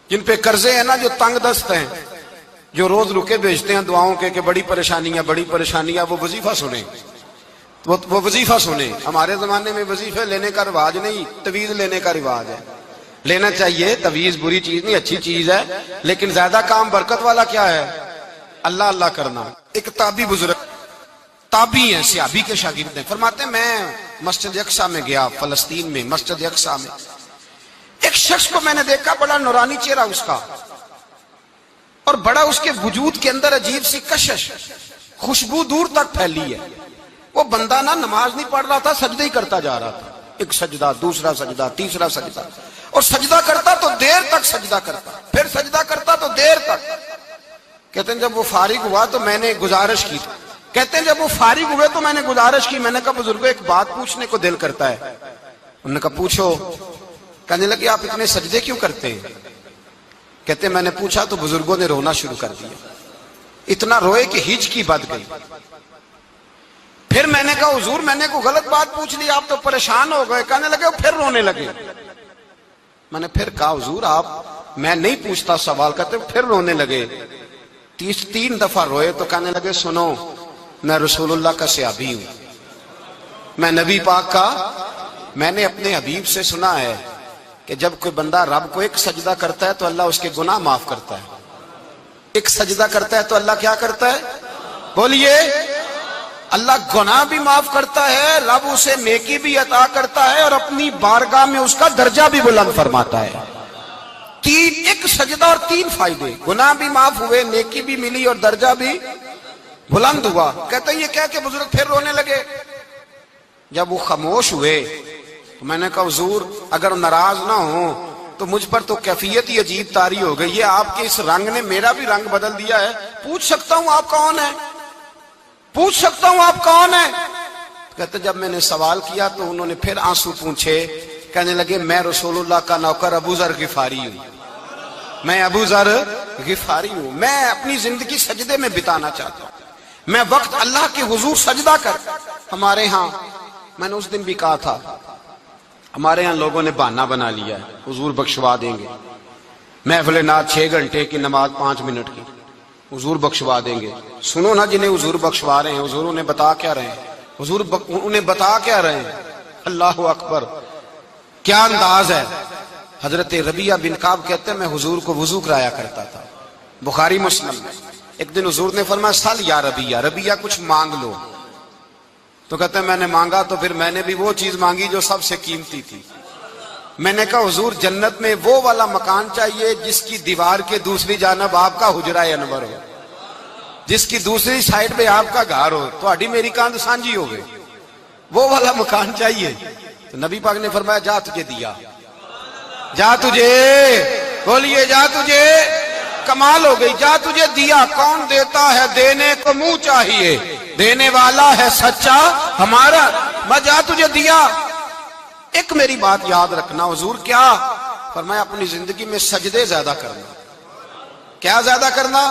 جن پہ قرضے ہیں نا، جو تنگ دست ہیں، جو روز رکے بھیجتے ہیں دعاؤں کے کہ بڑی پریشانیاں، وہ وظیفہ سنیں، وہ وظیفہ سنیں۔ ہمارے زمانے میں وظیفے لینے کا رواج نہیں، تویز لینے کا رواج ہے۔ لینا چاہیے، تویز بری چیز نہیں، اچھی چیز ہے، لیکن زیادہ کام برکت والا کیا ہے؟ اللہ اللہ کرنا۔ ایک تابعی بزرگ، تابعی ہیں، صحابی کے شاگرد ہیں، فرماتے ہیں میں مسجد اقصیٰ میں گیا، فلسطین میں مسجد اقصیٰ میں ایک شخص کو میں نے دیکھا، بڑا نورانی چہرہ اس کا، اور بڑا اس کے وجود کے اندر عجیب سی کشش، خوشبو دور تک پھیلی ہے۔ وہ بندہ نا نماز نہیں پڑھ رہا تھا، سجدے ہی کرتا جا رہا تھا، ایک سجدہ، دوسرا سجدہ، تیسرا سجدہ، اور سجدہ کرتا تو دیر تک سجدہ کرتا، پھر سجدہ کرتا تو دیر تک۔ کہتے ہیں جب وہ فارغ ہوا تو میں نے گزارش کی، کہتے ہیں جب وہ فارغ ہوئے تو میں نے گزارش کی، میں نے کہا بزرگوں ایک بات پوچھنے کو دل کرتا ہے۔ انہوں نے کہا پوچھو۔ کہنے لگے آپ اتنے سجدے کیوں کرتے ہیں؟ کہتے ہیں میں نے پوچھا تو بزرگوں نے رونا شروع کر دیا، اتنا روئے کہ ہچکی بد گئی۔ پھر میں نے کہا حضور میں نے کوئی غلط بات پوچھ لی، آپ تو پریشان ہو گئے؟ کہنے لگے پھر رونے لگے۔ میں نے پھر کہا حضور آپ، میں نہیں پوچھتا سوال، کرتے پھر رونے لگے۔ 3 دفعہ روئے تو کہنے لگے سنو، میں رسول اللہ کا صحابی ہوں، میں نبی پاک کا، میں نے اپنے حبیب سے سنا ہے کہ جب کوئی بندہ رب کو ایک سجدہ کرتا ہے تو اللہ اس کے گناہ معاف کرتا ہے، ایک سجدہ کرتا ہے تو اللہ کیا کرتا ہے؟ بولیے، اللہ گناہ بھی معاف کرتا ہے، رب اسے نیکی بھی عطا کرتا ہے، اور اپنی بارگاہ میں اس کا درجہ بھی بلند فرماتا ہے۔ ایک سجدہ اور 3 فائدے، گناہ بھی معاف ہوئے، نیکی بھی ملی، اور درجہ بھی بلند ہوا۔ کہتے ہیں یہ کہہ کے بزرگ پھر رونے لگے۔ جب وہ خاموش ہوئے تو میں نے کہا حضور اگر ناراض نہ ہوں تو مجھ پر تو کیفیت ہی عجیب طاری ہو گئی ہے، آپ کے اس رنگ نے میرا بھی رنگ بدل دیا ہے، پوچھ سکتا ہوں آپ کون ہیں؟ پوچھ سکتا ہوں آپ کون ہیں؟ کہتے جب میں نے سوال کیا تو انہوں نے پھر آنسو پوچھے، کہنے لگے میں رسول اللہ کا نوکر ابو ذر غفاری ہوں، میں ابو ذر غفاری ہوں، میں اپنی زندگی سجدے میں بتانا چاہتا ہوں، میں وقت اللہ کے حضور سجدہ کر۔ ہمارے ہاں میں نے اس دن بھی کہا تھا، ہمارے ہاں لوگوں نے بہانہ بنا لیا ہے حضور بخشوا دیں گے، محفل نعت 6 گھنٹے کی، نماز 5 منٹ کی، حضور بخشوا دیں گے۔ سنو نا جنہیں حضور بخشوا رہے ہیں، حضور انہیں بتا کیا رہے ہیں؟ حضور انہیں بتا کیا رہے ہیں؟ اللہ اکبر، کیا انداز ہے۔ حضرت ربیعہ بن کعب کہتے ہیں میں حضور کو وضو کرایا کرتا تھا، بخاری مسلم میں۔ ایک دن حضور نے فرمایا سل یا ربیعہ، ربیعہ کچھ مانگ لو، تو کہتے ہیں میں نے مانگا تو پھر میں نے بھی وہ چیز مانگی جو سب سے قیمتی تھی۔ میں نے کہا حضور جنت میں وہ والا مکان چاہیے جس کی دیوار کے دوسری جانب آپ کا حجرہ انور ہو، جس کی دوسری سائڈ پہ آپ کا گھر ہو، تو اڈی میری کاند سانجی ہو گئی، وہ والا مکان چاہیے۔ تو نبی پاک نے فرمایا جا تجھے دیا، جا تجھے، بولیے جا تجھے، کمال ہو گئی، جا تجھے دیا۔ کون دیتا ہے؟ دینے کو منہ چاہیے، دینے والا ہے سچا ہمارا، میں جا تجھے دیا۔ ایک میری بات یاد رکھنا، حضور کیا فرمایا؟ اپنی زندگی میں سجدے زیادہ کرنا۔ کیا زیادہ کرنا؟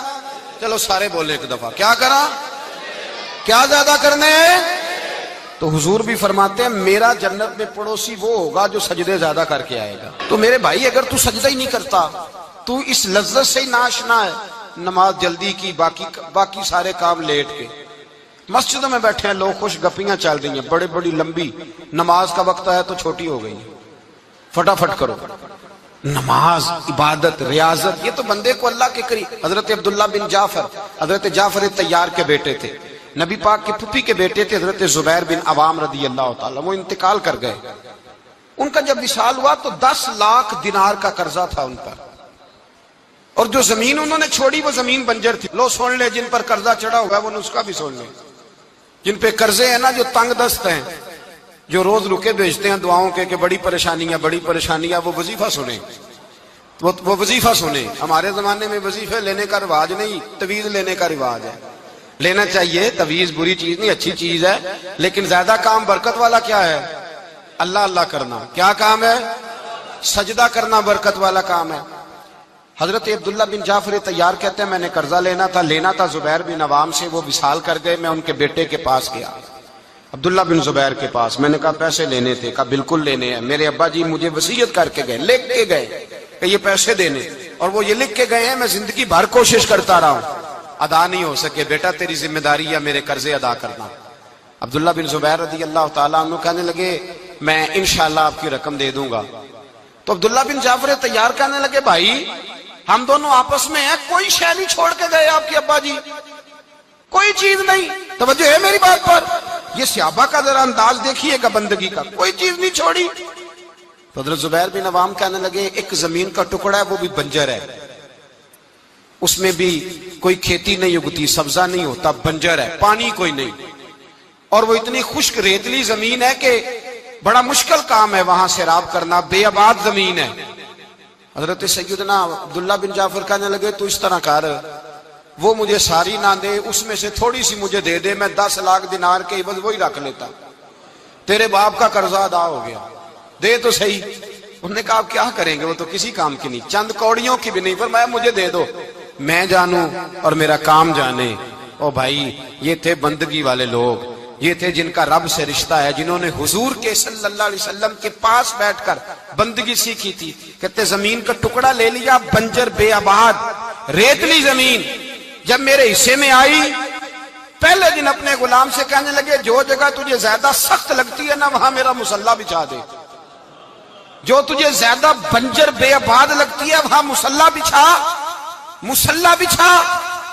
چلو سارے بولے ایک دفعہ، کیا کرا؟ کیا زیادہ کرنے؟ تو حضور بھی فرماتے ہیں میرا جنت میں پڑوسی وہ ہوگا جو سجدے زیادہ کر کے آئے گا۔ تو میرے بھائی اگر تو سجدہ ہی نہیں کرتا، تو اس لذت سے ہی ناشنا ہے، نماز جلدی کی، باقی سارے کام لیٹ کے، مسجدوں میں بیٹھے ہیں لوگ، خوش گپیاں چل رہی ہیں، بڑے بڑی لمبی، نماز کا وقت آیا تو چھوٹی ہو گئی، فٹافٹ کرو۔ نماز، عبادت، ریاضت، یہ تو بندے کو اللہ کے قریب۔ حضرت عبداللہ بن جعفر، حضرت جعفر طیار کے بیٹے تھے، نبی پاک کی پھوپھی کے بیٹے تھے حضرت زبیر بن عوام رضی اللہ تعالیٰ، وہ انتقال کر گئے۔ ان کا جب وصال ہوا تو 10 لاکھ دینار کا قرضہ تھا ان پر، اور جو زمین انہوں نے چھوڑی وہ زمین بنجر تھی۔ لو سن لے، جن پر قرضہ چڑھا ہوا ہے وہ نسخہ بھی سن لے، جن پہ قرضے ہیں نا، جو تنگ دست ہیں، جو روز رکے بھیجتے ہیں دعاؤں کے کہ بڑی پریشانیاں، وہ وظیفہ سنیں، وہ وظیفہ سنیں۔ ہمارے زمانے میں وظیفے لینے کا رواج نہیں، تویز لینے کا رواج ہے۔ لینا چاہیے، تویز بری چیز نہیں، اچھی چیز ہے، لیکن زیادہ کام برکت والا کیا ہے؟ اللہ اللہ کرنا۔ کیا کام ہے؟ سجدہ کرنا برکت والا کام ہے۔ حضرت عبداللہ بن جعفر طیار کہتے ہیں میں نے قرضہ لینا تھا زبیر بن عوام سے، وہ وصال کر گئے، میں ان کے بیٹے کے پاس گیا، عبداللہ بن زبیر کے پاس۔ میں نے کہا پیسے لینے تھے، کہا بالکل لینے ہیں، میرے ابا جی مجھے وصیت کر کے گئے، لکھ کے گئے کہ یہ پیسے دینے۔ اور وہ یہ لکھ کے گئے ہیں میں زندگی بھر کوشش کرتا رہا ہوں، ادا نہیں ہو سکے، بیٹا تیری ذمہ داری ہے میرے قرضے ادا کرنا۔ عبداللہ بن زبیر رضی اللہ تعالیٰ عنہ کہنے لگے میں انشاءاللہ آپ کی رقم دے دوں گا۔ تو عبداللہ بن جعفر طیار کہنے لگے بھائی ہم دونوں آپس میں ہیں، کوئی شے نہیں چھوڑ کے گئے آپ کے ابا جی، کوئی چیز نہیں، توجہ ہے میری بات پر؟ یہ صحابہ کا ذرا انداز دیکھیے گا بندگی کا، کوئی چیز نہیں چھوڑی۔ تو حضرت زبیر بن عوام کہنے لگے ایک زمین کا ٹکڑا ہے وہ بھی بنجر ہے، اس میں بھی کوئی کھیتی نہیں اگتی، سبزہ نہیں ہوتا، بنجر ہے، پانی کوئی نہیں، اور وہ اتنی خشک ریتلی زمین ہے کہ بڑا مشکل کام ہے وہاں سیراب کرنا، بے آباد زمین ہے۔ حضرت سیدنا عبداللہ بن جعفر کہنے لگے تو اس طرح کر، وہ مجھے ساری نہ دے، اس میں سے تھوڑی سی مجھے دے دے، میں 10 لاکھ دینار کے عوض وہی رکھ لیتا، تیرے باپ کا قرضہ ادا ہو گیا، دے تو صحیح۔ انہوں نے کہا آپ کیا کریں گے، وہ تو کسی کام کی نہیں، چند کوڑیوں کی بھی نہیں، فرمایا مجھے دے دو، میں جانوں اور میرا کام جانے۔ او بھائی یہ تھے بندگی والے لوگ، یہ تھے جن کا رب سے رشتہ ہے، جنہوں نے حضور کے صلی اللہ علیہ وسلم کے پاس بیٹھ کر بندگی سیکھی تھی۔ کہتے زمین کا ٹکڑا لے لیا، بنجر بے آباد ریتلی زمین، جب میرے حصے میں آئی پہلے دن اپنے غلام سے کہنے لگے جو جگہ تجھے زیادہ سخت لگتی ہے نا وہاں میرا مصلی بچھا دے، جو تجھے زیادہ بنجر بے آباد لگتی ہے وہاں مصلی بچھا، مصلی بچھا۔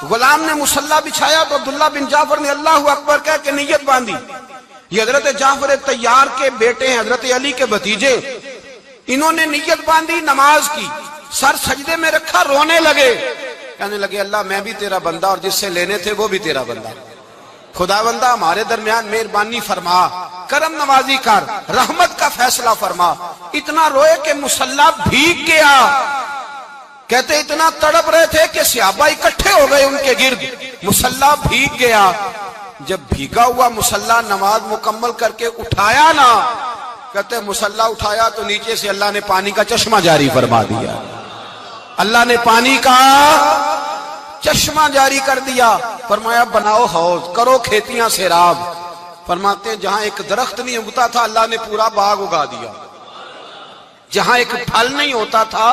غلام نے مصلی بچھایا تو عبداللہ بن جعفر نے اللہ اکبر کہہ کے نیت باندھی۔ یہ حضرت جعفر طیار کے بیٹے ہیں، حضرت علی کے بھتیجے، انہوں نے نیت باندھی نماز کی، سر سجدے میں رکھا، رونے لگے، کہنے لگے اللہ میں بھی تیرا بندہ اور جس سے لینے تھے وہ بھی تیرا بندہ، خدا بندہ ہمارے درمیان مہربانی فرما، کرم نوازی کر، رحمت کا فیصلہ فرما۔ اتنا روئے کہ مصلی بھیگ گیا۔ کہتے اتنا تڑپ رہے تھے کہ صحابہ اکٹھے ہو گئے ان کے گرد، مصلی بھیگ گیا۔ جب بھیگا ہوا مصلی نماز مکمل کر کے اٹھایا نا، کہتے مصلی اٹھایا تو نیچے سے اللہ نے پانی کا چشمہ جاری فرما دیا، اللہ نے پانی کا چشمہ جاری کر دیا۔ فرمایا بناؤ حوض، کرو کھیتیاں سیراب۔ فرماتے ہیں جہاں ایک درخت نہیں اگتا تھا اللہ نے پورا باغ اگا دیا، جہاں ایک پھل نہیں ہوتا تھا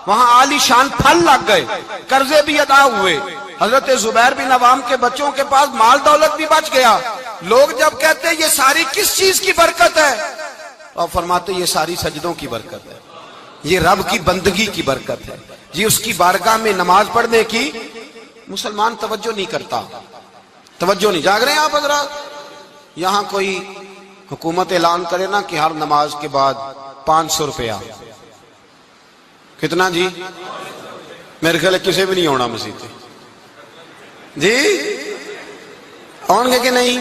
وہاں عالی شان پھل لگ گئے، قرضے بھی ادا ہوئے۔ حضرت زبیر بن عوام کے بچوں کے پاس مال دولت بھی بچ گیا۔ لوگ جب کہتے ہیں یہ ساری کس چیز کی برکت ہے، اور فرماتے یہ ساری سجدوں کی برکت ہے، یہ رب کی بندگی کی برکت ہے، یہ اس کی بارگاہ میں نماز پڑھنے کی۔ مسلمان توجہ نہیں کرتا، توجہ نہیں، جاگ رہے ہیں آپ حضرات؟ یہاں کوئی حکومت اعلان کرے نا کہ ہر نماز کے بعد 500 روپیہ، کتنا جی؟ میرے خیال ہے کسی بھی نہیں ہونا مسیح جی، آن گے کہ نہیں؟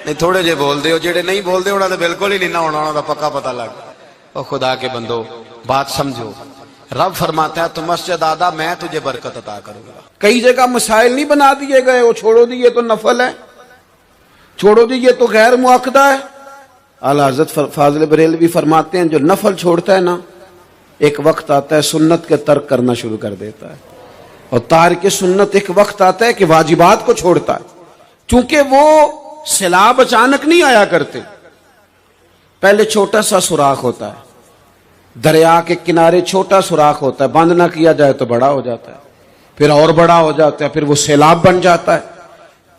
نہیں تھوڑے جے بول دے ہو، جڑے نہیں بول دے ہونا تو بالکل ہی نہیں نہ ہونا، ہونا تو پکا پتہ لگ۔ او خدا کے بندو بات سمجھو، رب فرماتا ہے تو مسجد آدھا میں تجھے برکت عطا کروں گا۔ کئی جگہ مسائل نہیں بنا دیے گئے، وہ چھوڑو دیے تو نفل ہے، چھوڑو دیے تو غیر مؤکدہ ہے۔ اعلیٰ حضرت فاضل بریلوی فرماتے ہیں جو نفل چھوڑتا ہے نا ایک وقت آتا ہے سنت کے ترک کرنا شروع کر دیتا ہے، اور تارک سنت ایک وقت آتا ہے کہ واجبات کو چھوڑتا ہے، چونکہ وہ سیلاب اچانک نہیں آیا کرتے، پہلے چھوٹا سا سوراخ ہوتا ہے، دریا کے کنارے چھوٹا سوراخ ہوتا ہے، بند نہ کیا جائے تو بڑا ہو جاتا ہے، پھر اور بڑا ہو جاتا ہے، پھر وہ سیلاب بن جاتا ہے۔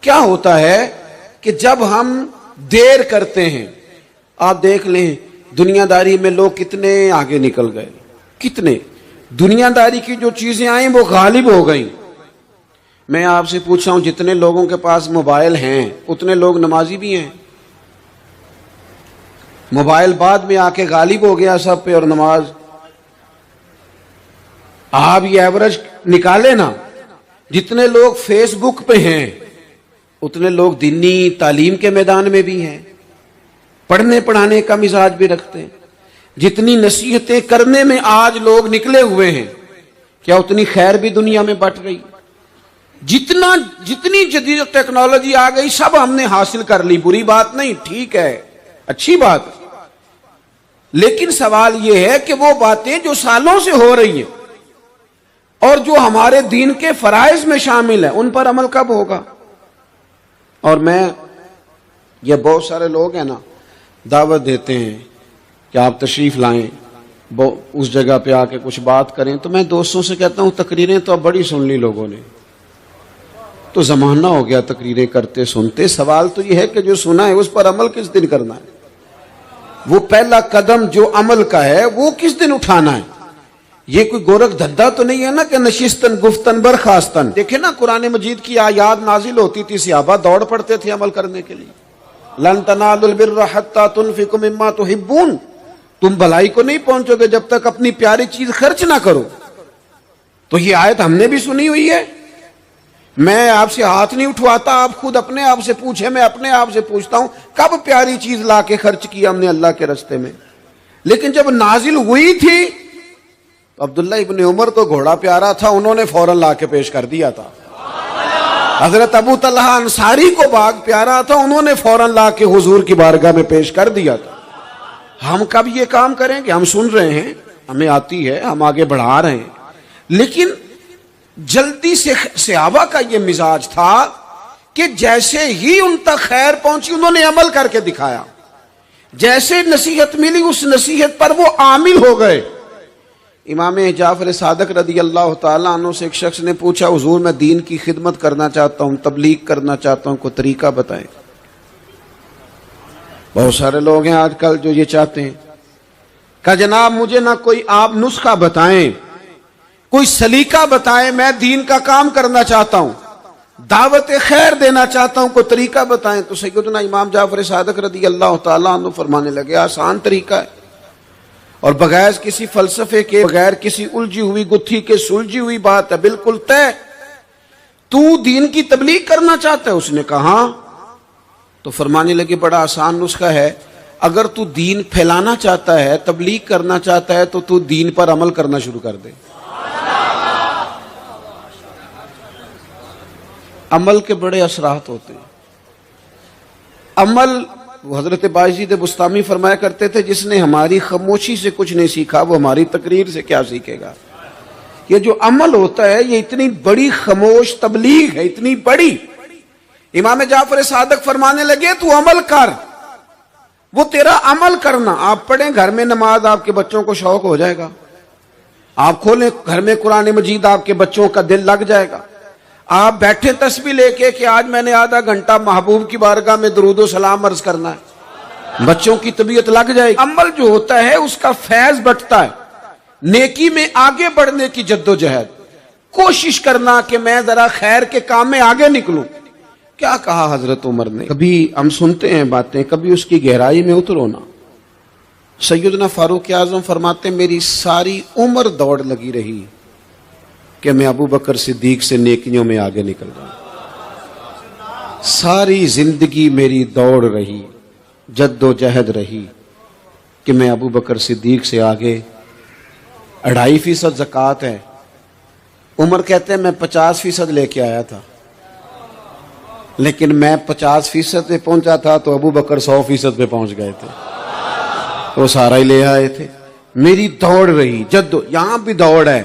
کیا ہوتا ہے کہ جب ہم دیر کرتے ہیں، آپ دیکھ لیں دنیا داری میں لوگ کتنے آگے نکل گئے، کتنے دنیا داری کی جو چیزیں آئیں وہ غالب ہو گئیں۔ میں آپ سے پوچھ رہا ہوں جتنے لوگوں کے پاس موبائل ہیں اتنے لوگ نمازی بھی ہیں؟ موبائل بعد میں آ کے غالب ہو گیا سب پہ، اور نماز آپ یہ ایوریج نکالے نا، جتنے لوگ فیس بک پہ ہیں اتنے لوگ دینی تعلیم کے میدان میں بھی ہیں، پڑھنے پڑھانے کا مزاج بھی رکھتے ہیں۔ جتنی نصیحتیں کرنے میں آج لوگ نکلے ہوئے ہیں، کیا اتنی خیر بھی دنیا میں بٹ رہی؟ جتنی جدید ٹیکنالوجی آ گئی سب ہم نے حاصل کر لی، بری بات نہیں، ٹھیک ہے، اچھی بات، لیکن سوال یہ ہے کہ وہ باتیں جو سالوں سے ہو رہی ہیں اور جو ہمارے دین کے فرائض میں شامل ہیں ان پر عمل کب ہوگا؟ اور میں یہ بہت سارے لوگ ہیں نا دعوت دیتے ہیں کہ آپ تشریف لائیں، اس جگہ پہ آ کے کچھ بات کریں تو میں دوستوں سے کہتا ہوں تقریریں تو اب بڑی سن لی لوگوں نے، تو زمانہ ہو گیا تقریریں کرتے سنتے. سوال تو یہ ہے کہ جو سنا ہے اس پر عمل کس دن کرنا ہے؟ وہ پہلا قدم جو عمل کا ہے وہ کس دن اٹھانا ہے؟ یہ کوئی گورکھ دھندا تو نہیں ہے نا کہ نشستن گفتن برخاستن. دیکھیں نا قرآن مجید کی آیات نازل ہوتی تھی، صحابہ دوڑ پڑتے تھے عمل کرنے کے لیے. لن تنالوا البر حتى تنفقوا مما تحبون، تم بھلائی کو نہیں پہنچو گے جب تک اپنی پیاری چیز خرچ نہ کرو. تو یہ آیت ہم نے بھی سنی ہوئی ہے. میں آپ سے ہاتھ نہیں اٹھواتا، آپ خود اپنے آپ سے پوچھیں، میں اپنے آپ سے پوچھتا ہوں کب پیاری چیز لا کے خرچ کی ہم نے اللہ کے راستے میں. لیکن جب نازل ہوئی تھی تو عبداللہ ابن عمر کو گھوڑا پیارا تھا، انہوں نے فوراً لا کے پیش کر دیا تھا. حضرت ابو طلحہ انصاری کو باغ پیارا تھا، انہوں نے فوراً لا کے حضور کی بارگاہ میں پیش کر دیا تھا. ہم کب یہ کام کریں گے؟ ہم سن رہے ہیں، ہمیں آتی ہے، ہم آگے بڑھا رہے ہیں، لیکن جلدی سے صحابہ کا یہ مزاج تھا کہ جیسے ہی ان تک خیر پہنچی انہوں نے عمل کر کے دکھایا. جیسے نصیحت ملی اس نصیحت پر وہ عامل ہو گئے. امام جعفر صادق رضی اللہ تعالیٰ عنہ سے ایک شخص نے پوچھا حضور میں دین کی خدمت کرنا چاہتا ہوں، تبلیغ کرنا چاہتا ہوں، کوئی طریقہ بتائیں. بہت سارے لوگ ہیں آج کل جو یہ چاہتے ہیں کہ جناب مجھے نہ کوئی آپ نسخہ بتائیں، کوئی سلیقہ بتائیں، میں دین کا کام کرنا چاہتا ہوں، دعوت خیر دینا چاہتا ہوں، کوئی طریقہ بتائیں. تو سیدنا امام جعفر صادق رضی اللہ تعالیٰ عنہ فرمانے لگے آسان طریقہ ہے، اور بغیر کسی فلسفے کے، بغیر کسی الجھی ہوئی گتھی کے سلجھی ہوئی بات ہے، بالکل طے. تو دین کی تبلیغ کرنا چاہتا ہے؟ اس نے کہا. تو فرمانے لگے بڑا آسان نسخہ ہے، اگر تو دین پھیلانا چاہتا ہے، تبلیغ کرنا چاہتا ہے، تو دین پر عمل کرنا شروع کر دے. عمل کے بڑے اثرات ہوتے ہیں. عمل، حضرت باجید بستامی فرمایا کرتے تھے جس نے ہماری خاموشی سے کچھ نہیں سیکھا وہ ہماری تقریر سے کیا سیکھے گا. یہ جو عمل ہوتا ہے یہ اتنی بڑی خاموش تبلیغ ہے، اتنی بڑی. امام جعفر صادق فرمانے لگے تو عمل کر، وہ تیرا عمل کرنا. آپ پڑھیں گھر میں نماز، آپ کے بچوں کو شوق ہو جائے گا. آپ کھولیں گھر میں قرآن مجید، آپ کے بچوں کا دل لگ جائے گا. آپ بیٹھے تسبیح لے کے کہ آج میں نے آدھا گھنٹہ محبوب کی بارگاہ میں درود و سلام عرض کرنا ہے، بچوں کی طبیعت لگ جائے گی. عمل جو ہوتا ہے اس کا فیض بٹتا ہے. نیکی میں آگے بڑھنے کی جد و جہد، کوشش کرنا کہ میں ذرا خیر کے کام میں آگے نکلوں. کیا کہا حضرت عمر نے؟ کبھی ہم سنتے ہیں باتیں، کبھی اس کی گہرائی میں اترو نا. سیدنا فاروق اعظم فرماتے میری ساری عمر دوڑ لگی رہی کہ میں ابو بکر صدیق سے نیکیوں میں آگے نکل جاؤں. ساری زندگی میری دوڑ رہی، جد و جہد رہی کہ میں ابو بکر صدیق سے آگے. 2.5% زکوٰۃ ہے. عمر کہتے ہیں میں 50% لے کے آیا تھا، لیکن میں 50% پہ پہنچا تھا تو ابو بکر 100% پہ پہنچ گئے تھے، وہ سارا ہی لے آئے تھے. میری دوڑ رہی، جد. یہاں بھی دوڑ ہے.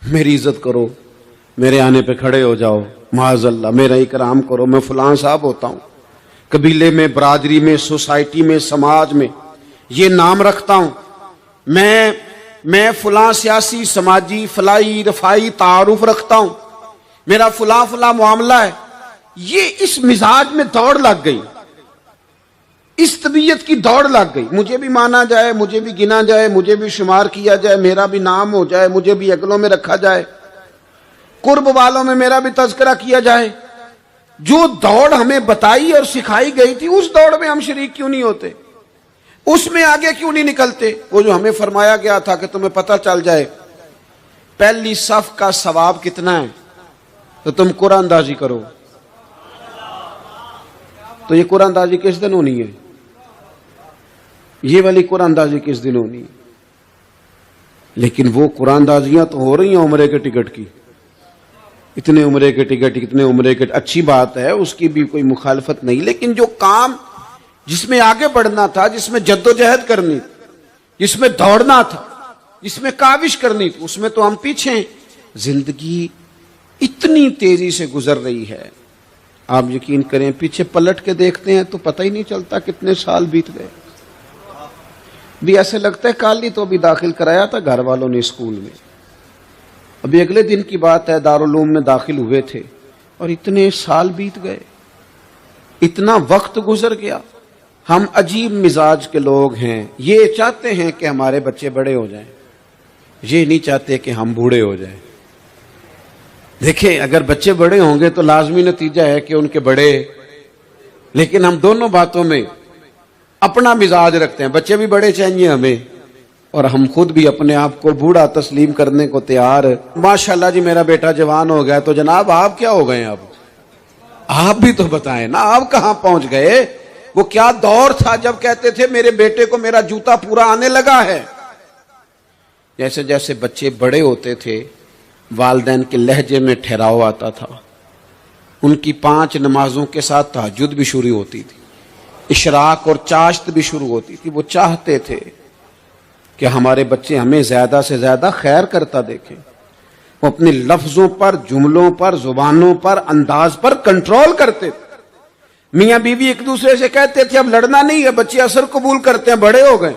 میری عزت کرو، میرے آنے پہ کھڑے ہو جاؤ، معاذ اللہ میرا اکرام کرو، میں فلاں صاحب ہوتا ہوں، قبیلے میں، برادری میں، سوسائٹی میں، سماج میں یہ نام رکھتا ہوں، میں فلاں سیاسی، سماجی، فلاحی، رفائی تعارف رکھتا ہوں، میرا فلاں معاملہ ہے. یہ اس مزاج میں دوڑ لگ گئی، اس طبیعت کی دوڑ لگ گئی. مجھے بھی مانا جائے، مجھے بھی گنا جائے، مجھے بھی شمار کیا جائے، میرا بھی نام ہو جائے، مجھے بھی اگلوں میں رکھا جائے، قرب والوں میں میرا بھی تذکرہ کیا جائے. جو دوڑ ہمیں بتائی اور سکھائی گئی تھی اس دوڑ میں ہم شریک کیوں نہیں ہوتے؟ اس میں آگے کیوں نہیں نکلتے؟ وہ جو ہمیں فرمایا گیا تھا کہ تمہیں پتہ چل جائے پہلی صف کا ثواب کتنا ہے تو تم قرآن اندازی کرو. تو یہ قرآن اندازی کس دن ہونی ہے؟ یہ والی قرآن اندازی کس دن ہونی ہے؟ لیکن وہ قرآن اندازیاں تو ہو رہی ہیں عمرے کے ٹکٹ کی. اتنے عمرے کے ٹکٹ، اتنے عمرے کے، اچھی بات ہے، اس کی بھی کوئی مخالفت نہیں. لیکن جو کام جس میں آگے بڑھنا تھا، جس میں جد و جہد کرنی، جس میں دوڑنا تھا، جس میں کاوش کرنی تھی، اس میں تو ہم پیچھے ہیں. زندگی اتنی تیزی سے گزر رہی ہے، آپ یقین کریں پیچھے پلٹ کے دیکھتے ہیں تو پتہ ہی نہیں چلتا کتنے سال بیت گئے. بھی ایسے لگتا ہے کل ہی تو ابھی داخل کرایا تھا گھر والوں نے اسکول میں، ابھی اگلے دن کی بات ہے دارالعلوم میں داخل ہوئے تھے اور اتنے سال بیت گئے، اتنا وقت گزر گیا۔ ہم عجیب مزاج کے لوگ ہیں، یہ چاہتے ہیں کہ ہمارے بچے بڑے ہو جائیں، یہ نہیں چاہتے کہ ہم بوڑھے ہو جائیں۔ دیکھیں اگر بچے بڑے ہوں گے تو لازمی نتیجہ ہے کہ ان کے بڑے، لیکن ہم دونوں باتوں میں اپنا مزاج رکھتے ہیں، بچے بھی بڑے چاہیے ہمیں اور ہم خود بھی اپنے آپ کو بوڑھا تسلیم کرنے کو تیار۔ ماشاءاللہ جی میرا بیٹا جوان ہو گیا، تو جناب آپ کیا ہو گئے؟ اب آپ بھی تو بتائیں نا، آپ کہاں پہنچ گئے؟ وہ کیا دور تھا جب کہتے تھے میرے بیٹے کو میرا جوتا پورا آنے لگا ہے۔ جیسے جیسے بچے بڑے ہوتے تھے والدین کے لہجے میں ٹھہراؤ آتا تھا، ان کی 5 نمازوں کے ساتھ تہجد بھی شروع ہوتی تھی، اشراق اور چاشت بھی شروع ہوتی تھی۔ وہ چاہتے تھے کہ ہمارے بچے ہمیں زیادہ سے زیادہ خیر کرتا دیکھیں، وہ اپنے لفظوں پر، جملوں پر، زبانوں پر، انداز پر کنٹرول کرتے تھے۔ میاں بیوی ایک دوسرے سے کہتے تھے اب لڑنا نہیں ہے، بچے اثر قبول کرتے ہیں، بڑے ہو گئے،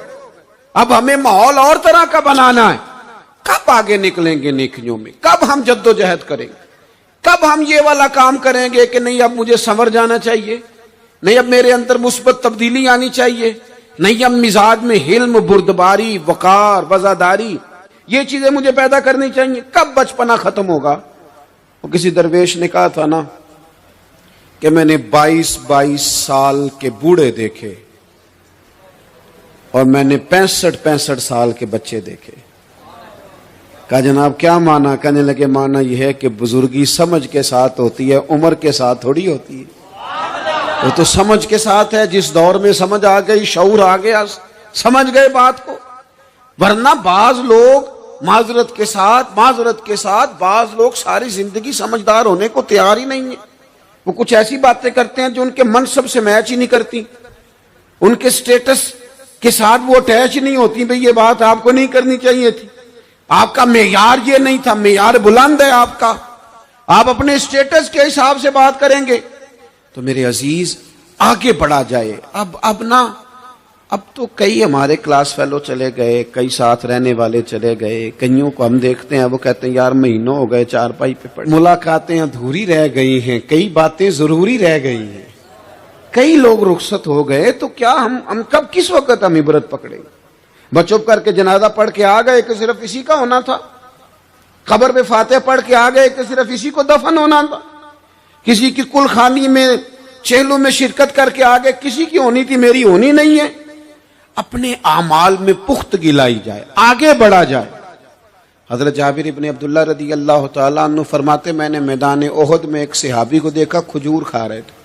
اب ہمیں ماحول اور طرح کا بنانا ہے۔ کب آگے نکلیں گے نیکیوں میں؟ کب ہم جد و جہد کریں گے؟ کب ہم یہ والا کام کریں گے کہ نہیں اب مجھے سنور جانا چاہیے، نہیں اب میرے اندر مثبت تبدیلی آنی چاہیے، نہیں اب مزاج میں حلم، بردباری، وقار، وفاداری، یہ چیزیں مجھے پیدا کرنی چاہیے؟ کب بچپنا ختم ہوگا؟ وہ کسی درویش نے کہا تھا نا کہ میں نے 22 سال کے بوڑھے دیکھے اور میں نے 65 سال کے بچے دیکھے۔ کہا جناب کیا مانا؟ کہنے لگے مانا یہ ہے کہ بزرگی سمجھ کے ساتھ ہوتی ہے، عمر کے ساتھ تھوڑی ہوتی ہے۔ وہ تو سمجھ کے ساتھ ہے، جس دور میں سمجھ آ گئی، شعور آ گیا، سمجھ گئے بات کو۔ ورنہ بعض لوگ معذرت کے ساتھ بعض لوگ ساری زندگی سمجھدار ہونے کو تیار ہی نہیں ہیں۔ وہ کچھ ایسی باتیں کرتے ہیں جو ان کے منصب سے میچ ہی نہیں کرتی، ان کے سٹیٹس کے ساتھ وہ اٹیچ نہیں ہوتی۔ بھئی یہ بات آپ کو نہیں کرنی چاہیے تھی، آپ کا معیار یہ نہیں تھا، معیار بلند ہے آپ کا، آپ اپنے سٹیٹس کے حساب سے بات کریں گے۔ تو میرے عزیز آگے بڑھا جائے۔ اب تو کئی ہمارے کلاس فیلو چلے گئے، کئی ساتھ رہنے والے چلے گئے، کئیوں کو ہم دیکھتے ہیں وہ کہتے ہیں یار مہینوں ہو گئے چارپائی پہ پڑے، ملاقاتیں ادھوری رہ گئی ہیں، کئی باتیں ضروری رہ گئی ہیں، کئی لوگ رخصت ہو گئے، تو کیا ہم کب کس وقت ہم عبرت پکڑیں گے؟ بس چپ کر کے جنازہ پڑھ کے آ گئے کہ صرف اسی کا ہونا تھا، قبر پہ فاتحہ پڑھ کے آ گئے کہ صرف اسی کو دفن ہونا تھا، کسی کی کل خانی میں چہلوں میں شرکت کر کے آ گئے، کسی کی ہونی تھی میری ہونی نہیں ہے۔ اپنے اعمال میں پختگی لائی جائے، آگے بڑھا جائے۔ حضرت جابر ابن عبداللہ رضی اللہ تعالیٰ عنہ فرماتے میں نے میدان احد میں ایک صحابی کو دیکھا، کھجور کھا رہے تھے۔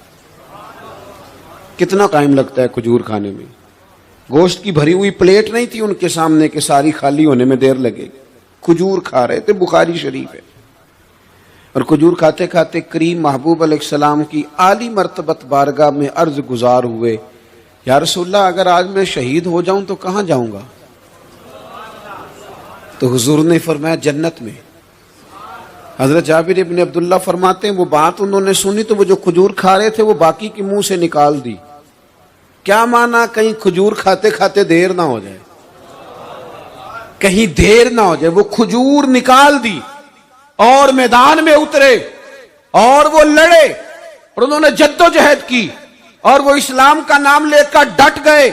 کتنا ٹائم لگتا ہے کھجور کھانے میں؟ گوشت کی بھری ہوئی پلیٹ نہیں تھی ان کے سامنے کہ ساری خالی ہونے میں دیر لگے گی، کھجور کھا رہے تھے، بخاری شریف ہے۔ اور کھجور کھاتے کھاتے کریم محبوب علیہ السلام کی عالی مرتبت بارگاہ میں عرض گزار ہوئے، یا رسول اللہ اگر آج میں شہید ہو جاؤں تو کہاں جاؤں گا؟ تو حضور نے فرمایا جنت میں۔ حضرت جابر ابن عبداللہ فرماتے ہیں وہ بات انہوں نے سنی تو وہ جو کھجور کھا رہے تھے وہ باقی کے منہ سے نکال دی۔ کیا مانا؟ کہیں کھجور کھاتے کھاتے دیر نہ ہو جائے، کہیں دیر نہ ہو جائے۔ وہ کھجور نکال دی اور میدان میں اترے اور وہ لڑے اور انہوں نے جد و جہد کی اور وہ اسلام کا نام لے کر ڈٹ گئے،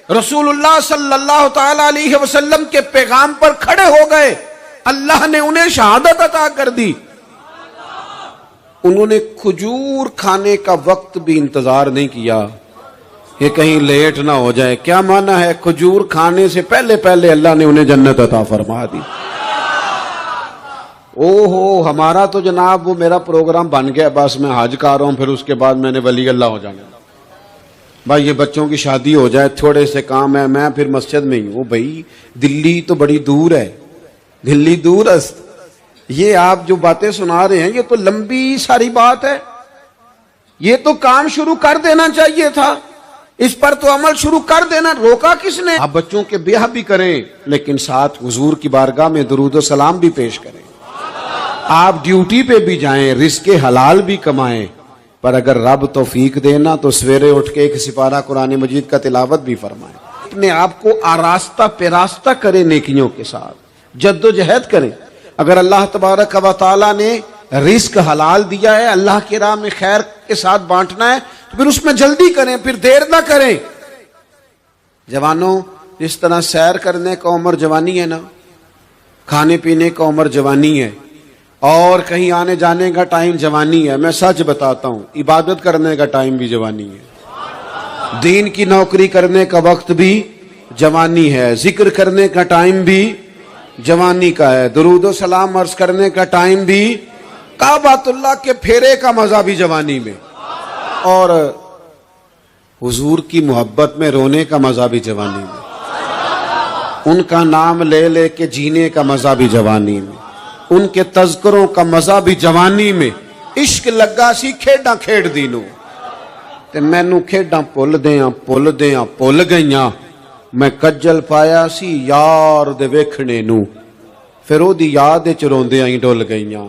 رسول اللہ صلی اللہ تعالی علیہ وسلم کے پیغام پر کھڑے ہو گئے، اللہ نے انہیں شہادت عطا کر دی۔ انہوں نے کھجور کھانے کا وقت بھی انتظار نہیں کیا کہ کہیں لیٹ نہ ہو جائے۔ کیا مانا ہے؟ کھجور کھانے سے پہلے پہلے اللہ نے انہیں جنت عطا فرما دی۔ ہمارا تو جناب وہ میرا پروگرام بن گیا، بس میں حج کر رہا ہوں، پھر اس کے بعد میں نے ولی اللہ ہو جانا۔ بھائی یہ بچوں کی شادی ہو جائے، تھوڑے سے کام ہے، میں پھر مسجد میں ہی ہوں۔ بھائی دلی تو بڑی دور ہے، دلی دور است۔ یہ آپ جو باتیں سنا رہے ہیں یہ تو لمبی ساری بات ہے، یہ تو کام شروع کر دینا چاہیے تھا، اس پر تو عمل شروع کر دینا، روکا کس نے؟ آپ بچوں کے بیاہ بھی کریں لیکن ساتھ حضور کی بارگاہ میں درود و سلام بھی پیش کریں، آپ ڈیوٹی پہ بھی جائیں، رزق حلال بھی کمائیں، پر اگر رب توفیق دینا تو سویرے اٹھ کے ایک سپارہ قرآن مجید کا تلاوت بھی فرمائیں۔ اپنے آپ کو آراستہ پیراستہ کریں نیکیوں کے ساتھ، جدوجہد کریں۔ اگر اللہ تبارک و تعالیٰ نے رزق حلال دیا ہے، اللہ کی راہ میں خیر کے ساتھ بانٹنا ہے، تو پھر اس میں جلدی کریں، پھر دیر نہ کریں۔ جوانوں، جس طرح سیر کرنے کا عمر جوانی ہے نا، کھانے پینے کا عمر جوانی ہے، اور کہیں آنے جانے کا ٹائم جوانی ہے، میں سچ بتاتا ہوں عبادت کرنے کا ٹائم بھی جوانی ہے، دین کی نوکری کرنے کا وقت بھی جوانی ہے، ذکر کرنے کا ٹائم بھی جوانی کا ہے، درود و سلام عرض کرنے کا ٹائم بھی، کعبۃ اللہ کے پھیرے کا مزہ بھی جوانی میں، اور حضور کی محبت میں رونے کا مزہ بھی جوانی میں، ان کا نام لے لے کے جینے کا مزہ بھی جوانی میں، ان کے تذکروں کا مزہ بھی جوانی میں۔ عشق لگا سی کھیڈاں کھیڈ دینوں تے مینوں کھیڈاں پل گئیاں، میں کجل پایا سی یار دے ویکھنے نوں، پھر او دی یاد وچ روندیاں ہی ڈل گئیاں۔